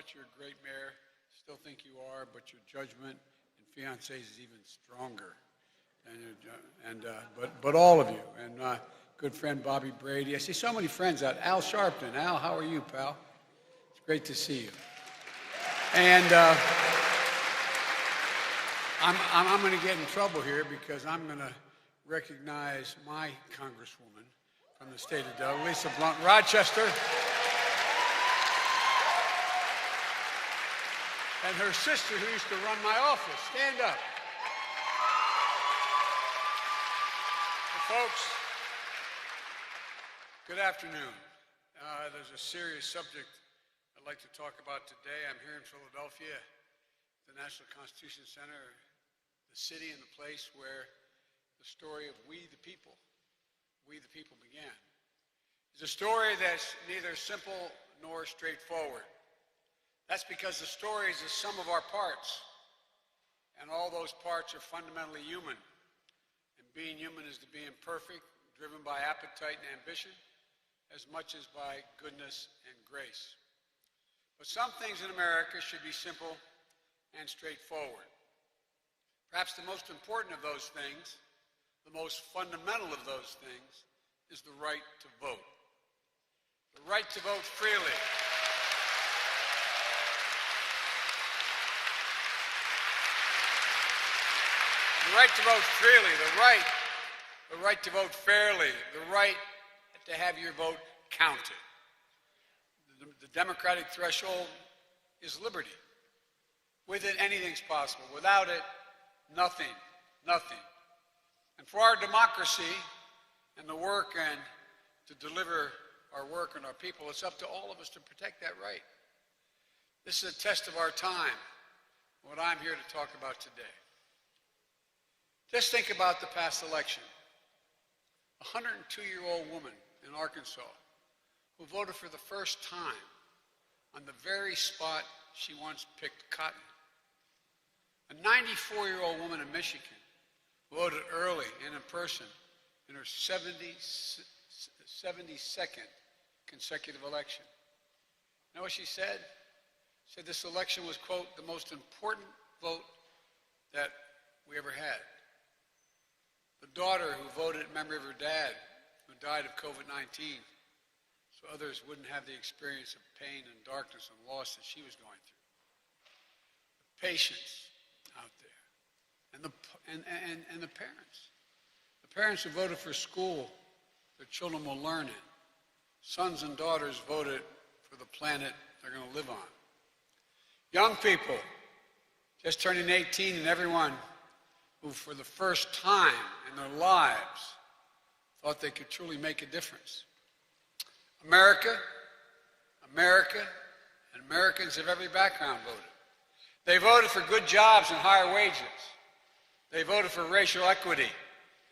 thought you were a great mayor. Still think you are, but your judgment and fiancés is even stronger. But all of you, and good friend Bobby Brady. I see so many friends out. Al Sharpton. Al, how are you, pal? It's great to see you. And I'm going to get in trouble here because I'm going to recognize my congresswoman from the state of Delaware, Lisa Blunt, Rochester, and her sister who used to run my office. Stand up. Folks, good afternoon. There's a serious subject I'd like to talk about today. I'm here in Philadelphia, the National Constitution Center, the city and the place where the story of we the people began. It's a story that's neither simple nor straightforward. That's because the story is the sum of our parts, and all those parts are fundamentally human. Being human is to be imperfect, driven by appetite and ambition, as much as by goodness and grace. But some things in America should be simple and straightforward. Perhaps the most important of those things, the most fundamental of those things, is the right to vote. The right to vote freely. The right to vote freely, the right to vote fairly, the right to have your vote counted. The democratic threshold is liberty. With it, anything's possible. Without it, nothing. And for our democracy and the work and to deliver our work and our people, it's up to all of us to protect that right. This is a test of our time, what I'm here to talk about today. Just think about the past election. A 102-year-old woman in Arkansas who voted for the first time on the very spot she once picked cotton. A 94-year-old woman in Michigan who voted early and in person in her 72nd consecutive election. You know what she said? She said this election was, quote, the most important vote that we ever had. The daughter who voted in memory of her dad, who died of COVID-19, so others wouldn't have the experience of pain and darkness and loss that she was going through. The patients out there, and the parents. The parents who voted for school their children will learn in. Sons and daughters voted for the planet they're going to live on. Young people, just turning 18, and everyone who for the first time in their lives thought they could truly make a difference. America, and Americans of every background voted. They voted for good jobs and higher wages. They voted for racial equity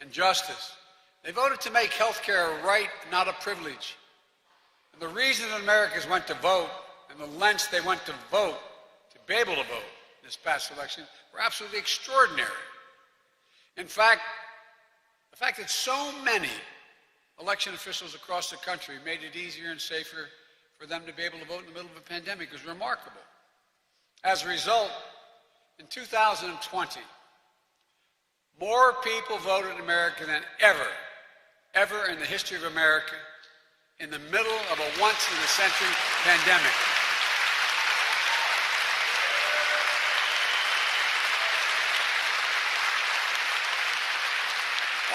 and justice. They voted to make health care a right, not a privilege. And the reason that Americans went to vote and the lengths they went to vote, to be able to vote this past election, were absolutely extraordinary. In fact, the fact that so many election officials across the country made it easier and safer for them to be able to vote in the middle of a pandemic is remarkable. As a result, in 2020, more people voted in America than ever in the history of America in the middle of a once-in-a-century pandemic.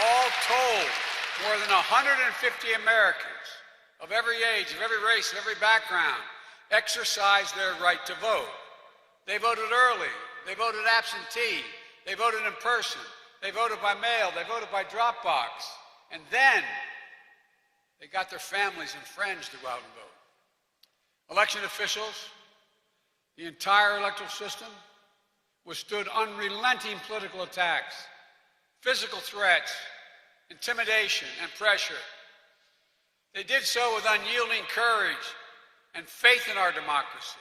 All told, more than 150 Americans of every age, of every race, of every background exercised their right to vote. They voted early. They voted absentee. They voted in person. They voted by mail. They voted by drop box. And then they got their families and friends to go out and vote. Election officials, the entire electoral system, withstood unrelenting political attacks, physical threats, intimidation, and pressure. They did so with unyielding courage and faith in our democracy.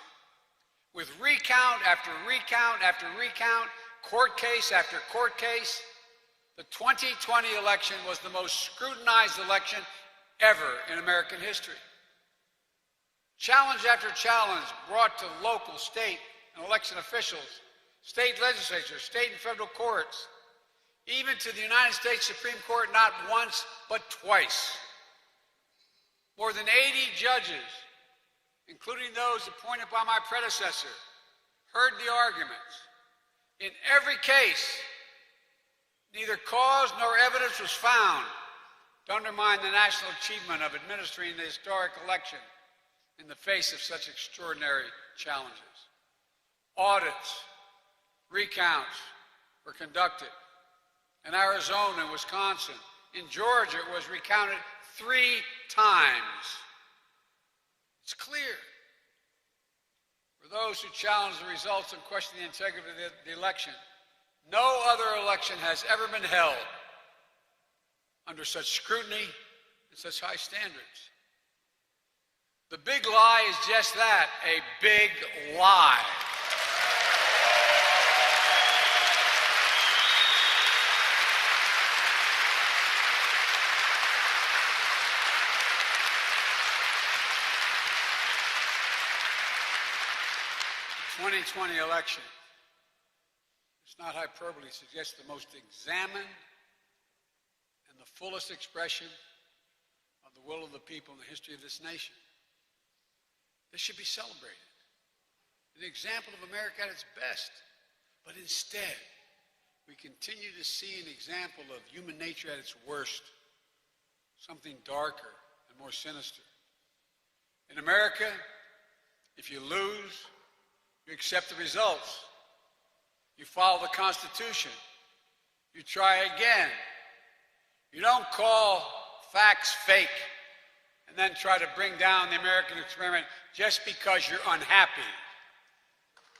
With recount after recount after recount, court case after court case, the 2020 election was the most scrutinized election ever in American history. Challenge after challenge brought to local, state, and election officials, state legislatures, state and federal courts, even to the United States Supreme Court not once but twice. More than 80 judges, including those appointed by my predecessor, heard the arguments. In every case, neither cause nor evidence was found to undermine the national achievement of administering the historic election in the face of such extraordinary challenges. Audits, recounts were conducted. In Arizona and Wisconsin, in Georgia, it was recounted 3 times. It's clear. For those who challenge the results and question the integrity of the election, no other election has ever been held under such scrutiny and such high standards. The big lie is just that, a big lie. The 2020 election, it's not hyperbole, suggests the most examined and the fullest expression of the will of the people in the history of this nation. This should be celebrated. An example of America at its best. But instead, we continue to see an example of human nature at its worst, something darker and more sinister. In America, if you lose, you accept the results. You follow the Constitution. You try again. You don't call facts fake and then try to bring down the American experiment just because you're unhappy.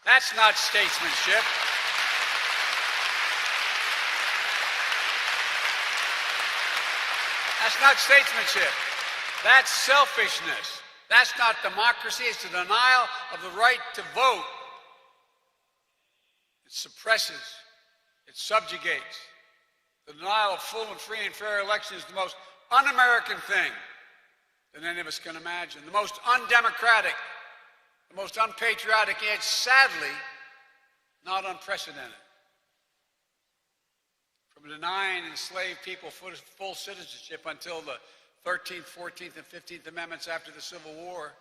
That's not statesmanship. That's not statesmanship. That's selfishness. That's not democracy. It's the denial of the right to vote. It suppresses. It subjugates. The denial of full and free and fair elections is the most un-American thing that any of us can imagine. The most undemocratic, the most unpatriotic, yet sadly, not unprecedented. From denying enslaved people full citizenship until the 13th, 14th, and 15th Amendments after the Civil War,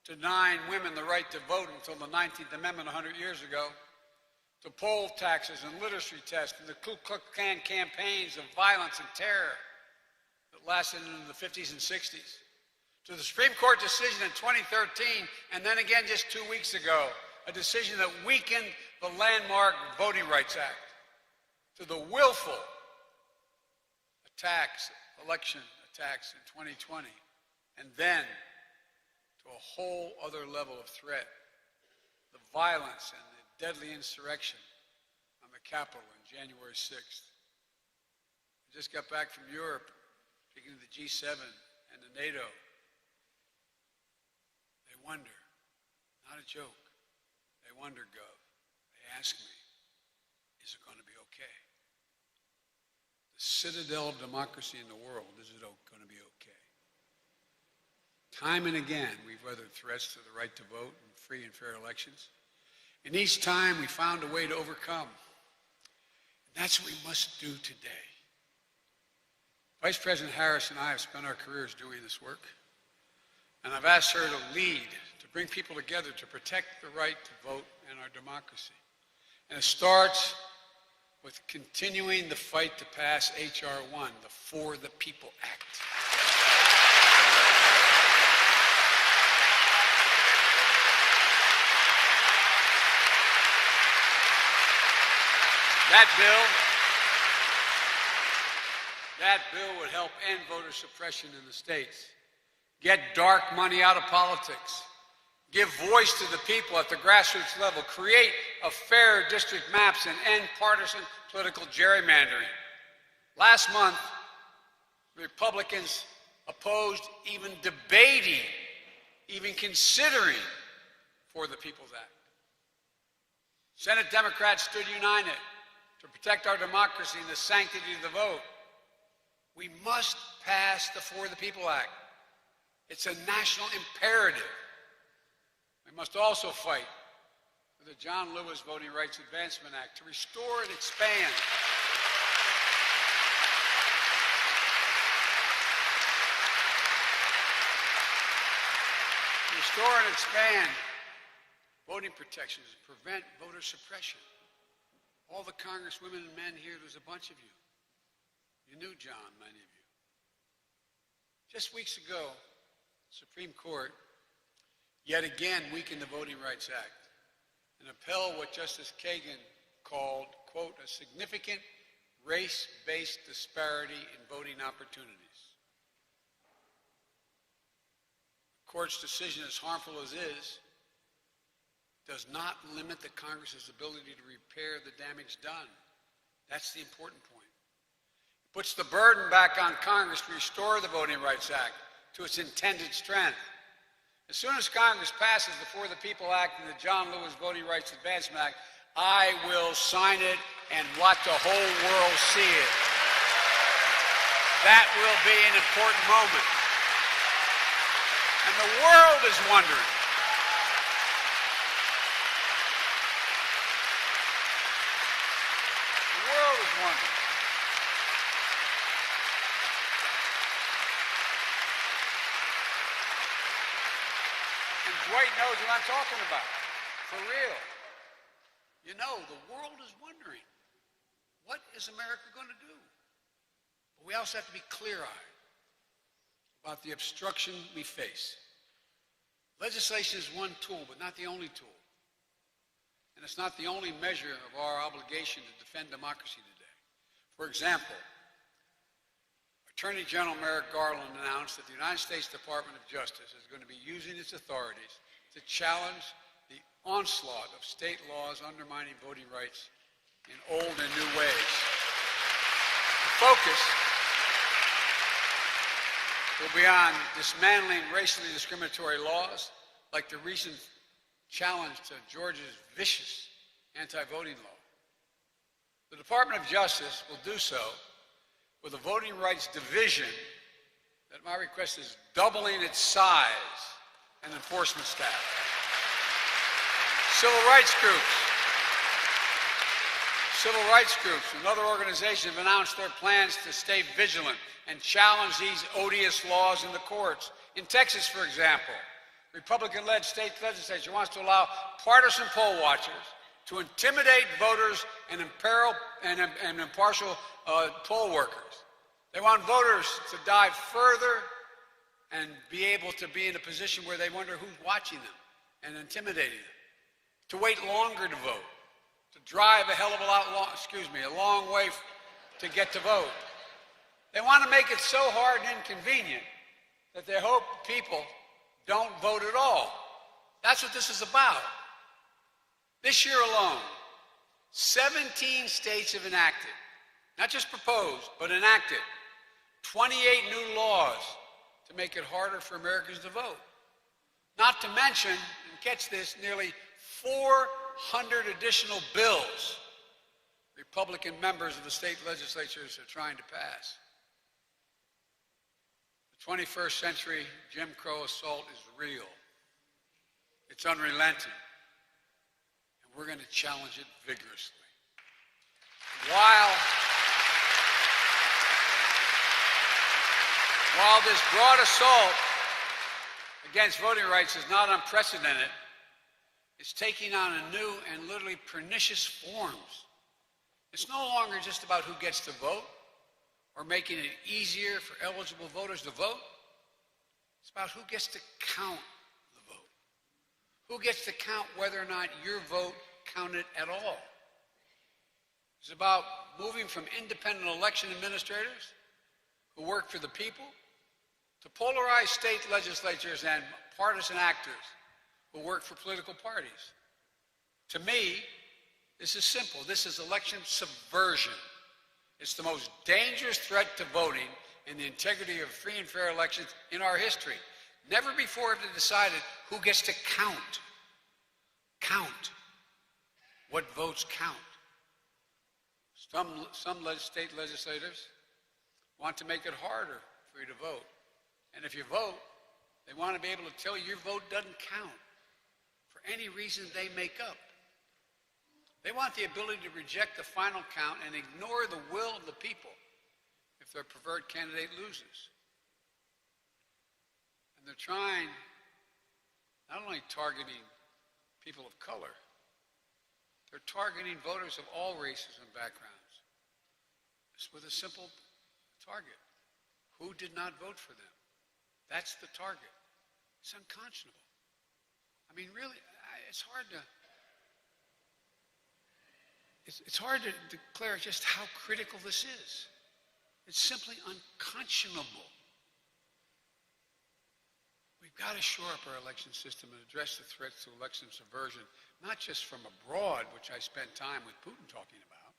to denying women the right to vote until the 19th Amendment 100 years ago, to poll taxes and literacy tests and the Ku Klux Klan campaigns of violence and terror that lasted into the 50s and 60s, to the Supreme Court decision in 2013, and then again just 2 weeks ago, a decision that weakened the landmark Voting Rights Act, to the willful attacks, election attacks in 2020, and then to a whole other level of threat, the violence and the deadly insurrection on the Capitol on January 6th. I just got back from Europe, speaking to the G7 and the NATO. They wonder, not a joke, they wonder, Gov, they ask me, is it going to be okay? The citadel of democracy in the world, is it going to be okay? Time and again, we've weathered threats to the right to vote and free and fair elections. And each time we found a way to overcome. And that's what we must do today. Vice President Harris and I have spent our careers doing this work. And I've asked her to lead, to bring people together to protect the right to vote in our democracy. And it starts with continuing the fight to pass H.R. 1, the For the People Act. That bill would help end voter suppression in the states, get dark money out of politics, give voice to the people at the grassroots level, create a fair district maps, and end partisan political gerrymandering. Last month, Republicans opposed even debating, even considering For the People's Act. Senate Democrats stood united to protect our democracy and the sanctity of the vote. We must pass the For the People Act. It's a national imperative. We must also fight for the John Lewis Voting Rights Advancement Act to restore and expand voting protections and prevent voter suppression. All the congresswomen and men here, there's a bunch of you. You knew John, many of you. Just weeks ago, the Supreme Court yet again weakened the Voting Rights Act and upheld what Justice Kagan called, quote, a significant race-based disparity in voting opportunities. The court's decision, as harmful as it is, does not limit the Congress's ability to repair the damage done. That's the important point. It puts the burden back on Congress to restore the Voting Rights Act to its intended strength. As soon as Congress passes the For the People Act and the John Lewis Voting Rights Advancement Act, I will sign it and let the whole world see it. That will be an important moment. And the world is wondering, and Dwight knows what I'm talking about, for real. You know, the world is wondering, what is America going to do? But we also have to be clear-eyed about the obstruction we face. Legislation is one tool, but not the only tool. And it's not the only measure of our obligation to defend democracy today. For example, Attorney General Merrick Garland announced that the United States Department of Justice is going to be using its authorities to challenge the onslaught of state laws undermining voting rights in old and new ways. The focus will be on dismantling racially discriminatory laws, like the recent challenge to Georgia's vicious anti-voting law. The Department of Justice will do so with a voting rights division that my request is doubling its size and enforcement staff. Civil rights groups and other organizations have announced their plans to stay vigilant and challenge these odious laws in the courts. In Texas, for example, Republican-led state legislature wants to allow partisan poll watchers to intimidate voters and imperil and impartial poll workers. They want voters to dive further and be able to be in a position where they wonder who's watching them and intimidating them, to wait longer to vote, to drive a long way to get to vote. They want to make it so hard and inconvenient that they hope people don't vote at all. That's what this is about. This year alone, 17 states have enacted, not just proposed, but enacted, 28 new laws to make it harder for Americans to vote. Not to mention, and catch this, nearly 400 additional bills Republican members of the state legislatures are trying to pass. The 21st century Jim Crow assault is real. It's unrelenting. And we're going to challenge it vigorously. While this broad assault against voting rights is not unprecedented, it's taking on a new and literally pernicious forms. It's no longer just about who gets to vote or making it easier for eligible voters to vote. It's about who gets to count the vote. Who gets to count whether or not your vote counted at all. It's about moving from independent election administrators who work for the people to polarized state legislatures and partisan actors who work for political parties. To me, this is simple. This is election subversion. It's the most dangerous threat to voting and the integrity of free and fair elections in our history. Never before have they decided who gets to count. Count. What votes count. Some state legislators want to make it harder for you to vote. And if you vote, they want to be able to tell you your vote doesn't count. any reason they make up. They want the ability to reject the final count and ignore the will of the people if their preferred candidate loses. And they're trying, not only targeting people of color, they're targeting voters of all races and backgrounds. Just with a simple target. Who did not vote for them? That's the target. It's unconscionable. I mean, really, it's hard to declare just how critical this is. It's simply unconscionable. We've got to shore up our election system and address the threats to election subversion, not just from abroad, which I spent time with Putin talking about,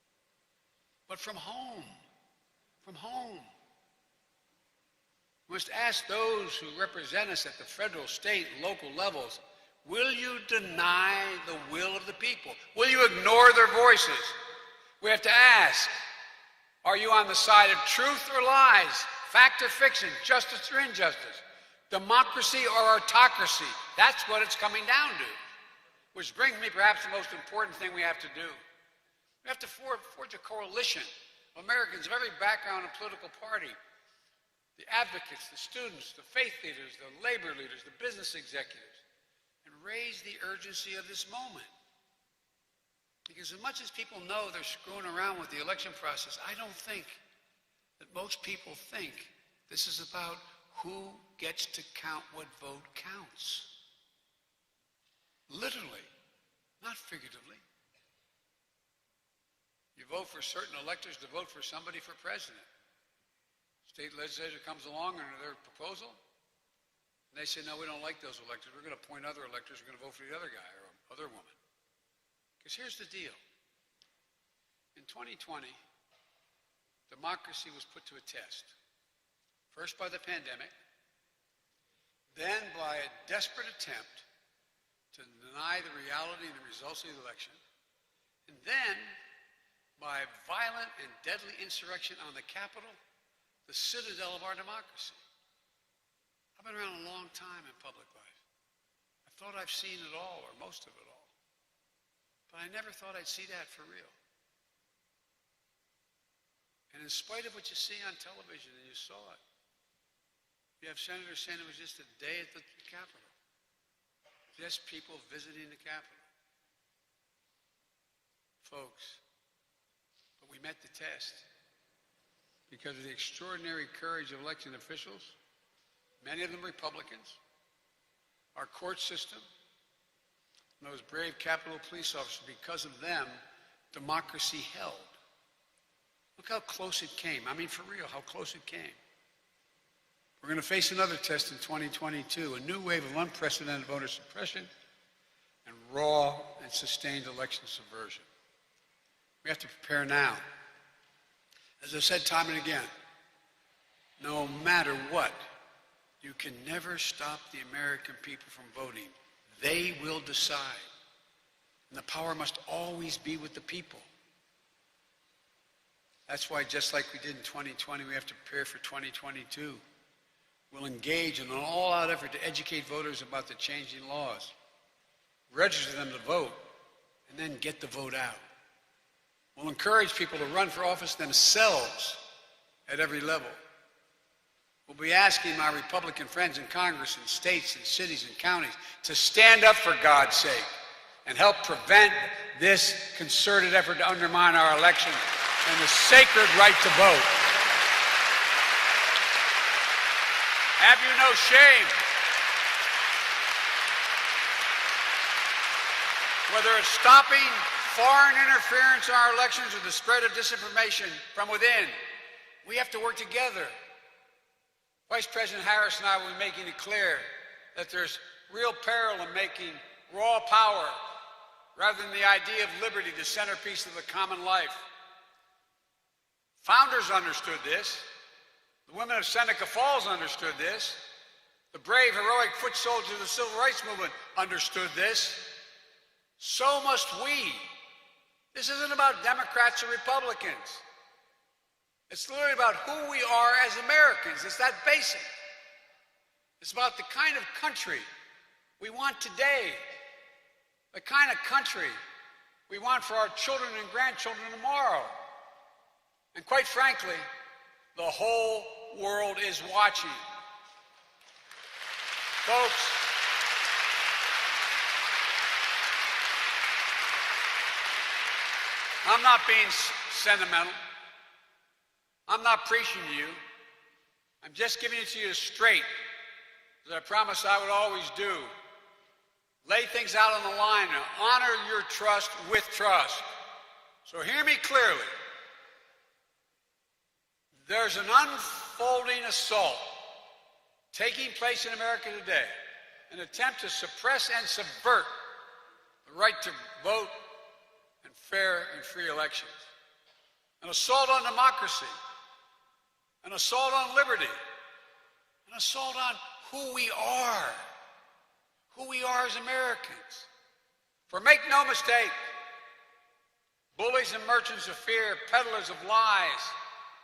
but from home. From home. We must ask those who represent us at the federal, state, and local levels, will you deny the will of the people? Will you ignore their voices? We have to ask, are you on the side of truth or lies, fact or fiction, justice or injustice, democracy or autocracy? That's what it's coming down to. Which brings me perhaps the most important thing we have to do. We have to forge a coalition of Americans of every background and political party. The advocates, the students, the faith leaders, the labor leaders, the business executives, and raise the urgency of this moment. Because as much as people know they're screwing around with the election process, I don't think that most people think this is about who gets to count what vote counts. Literally, not figuratively. You vote for certain electors to vote for somebody for president. State legislature comes along under their proposal, and they say, no, we don't like those electors. We're going to appoint other electors. We're going to vote for the other guy or other woman. Because here's the deal. In 2020, democracy was put to a test. First by the pandemic, then by a desperate attempt to deny the reality and the results of the election, and then by violent and deadly insurrection on the Capitol, the citadel of our democracy. I've been around a long time in public life. I thought I've seen it all, or most of it all. But I never thought I'd see that for real. And in spite of what you see on television, and you saw it, you have senators saying it was just a day at the Capitol. Just people visiting the Capitol. Folks, but we met the test. Because of the extraordinary courage of elected officials, many of them Republicans, our court system, and those brave Capitol police officers, because of them, democracy held. Look how close it came. I mean, for real, how close it came. We're going to face another test in 2022, a new wave of unprecedented voter suppression and raw and sustained election subversion. We have to prepare now. As I've said time and again, no matter what, you can never stop the American people from voting. They will decide. And the power must always be with the people. That's why, just like we did in 2020, we have to prepare for 2022. We'll engage in an all-out effort to educate voters about the changing laws, register them to vote, and then get the vote out. We'll encourage people to run for office themselves at every level. We'll be asking my Republican friends in Congress and states and cities and counties to stand up for God's sake and help prevent this concerted effort to undermine our election and the sacred right to vote. Have you no shame? Whether it's stopping foreign interference in our elections or the spread of disinformation from within, we have to work together. Vice President Harris and I will be making it clear that there's real peril in making raw power, rather than the idea of liberty, the centerpiece of the common life. Founders understood this. The women of Seneca Falls understood this. The brave, heroic foot soldiers of the Civil Rights Movement understood this. So must we. This isn't about Democrats or Republicans. It's literally about who we are as Americans. It's that basic. It's about the kind of country we want today the kind of country we want for our children and grandchildren tomorrow. And quite frankly, the whole world is watching. Folks, I'm not being sentimental. I'm not preaching to you. I'm just giving it to you straight, as I promised I would always do. Lay things out on the line and honor your trust with trust. So hear me clearly. There's an unfolding assault taking place in America today, an attempt to suppress and subvert the right to vote and fair and free elections. An assault on democracy, an assault on liberty, an assault on who we are as Americans. For make no mistake, bullies and merchants of fear, peddlers of lies,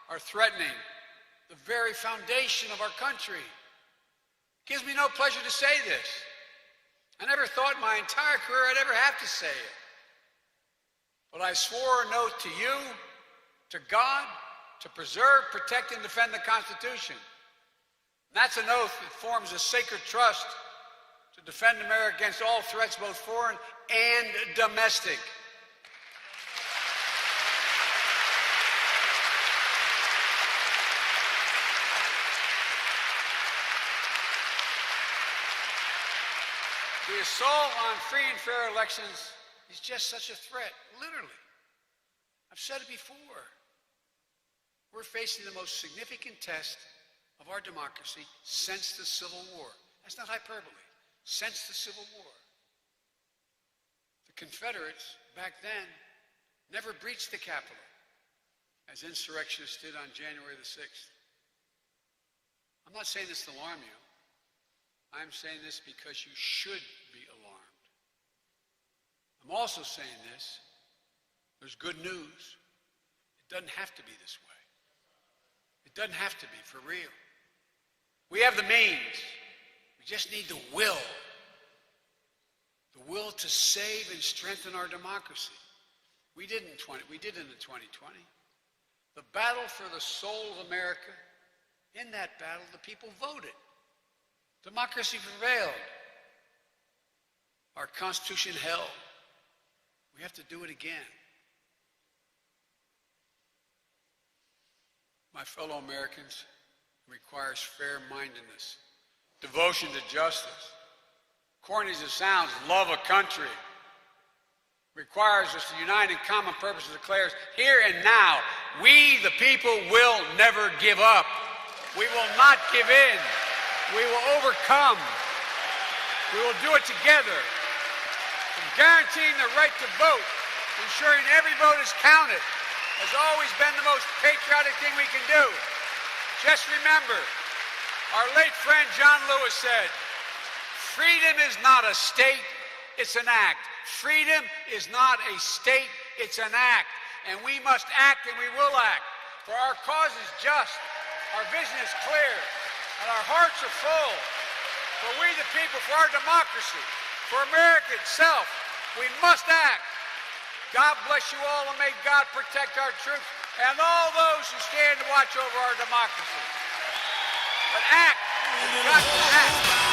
are threatening the very foundation of our country. It gives me no pleasure to say this. I never thought in my entire career I'd ever have to say it. But I swore an oath to you, to God, to preserve, protect, and defend the Constitution. And that's an oath that forms a sacred trust to defend America against all threats, both foreign and domestic. The assault on free and fair elections is just such a threat, literally. I've said it before. We're facing the most significant test of our democracy since the Civil War. That's not hyperbole. Since the Civil War. The Confederates, back then, never breached the Capitol, as insurrectionists did on January the 6th. I'm not saying this to alarm you. I'm saying this because you should be alarmed. I'm also saying this. There's good news. It doesn't have to be this way. It doesn't have to be, for real. We have the means. We just need the will. The will to save and strengthen our democracy. We did in the 2020. The battle for the soul of America, in that battle, the people voted. Democracy prevailed. Our Constitution held. We have to do it again. My fellow Americans, it requires fair-mindedness, devotion to justice. Corny as it sounds, love a country. Requires us to unite in common purpose and declares, here and now, we the people will never give up. We will not give in. We will overcome. We will do it together. From guaranteeing the right to vote, ensuring every vote is counted, has always been the most patriotic thing we can do. Just remember, our late friend John Lewis said, freedom is not a state, it's an act. Freedom is not a state, it's an act. And we must act and we will act. For our cause is just, our vision is clear, and our hearts are full. For we the people, for our democracy, for America itself, we must act. God bless you all, and may God protect our troops and all those who stand to watch over our democracy. But act. We've got to act.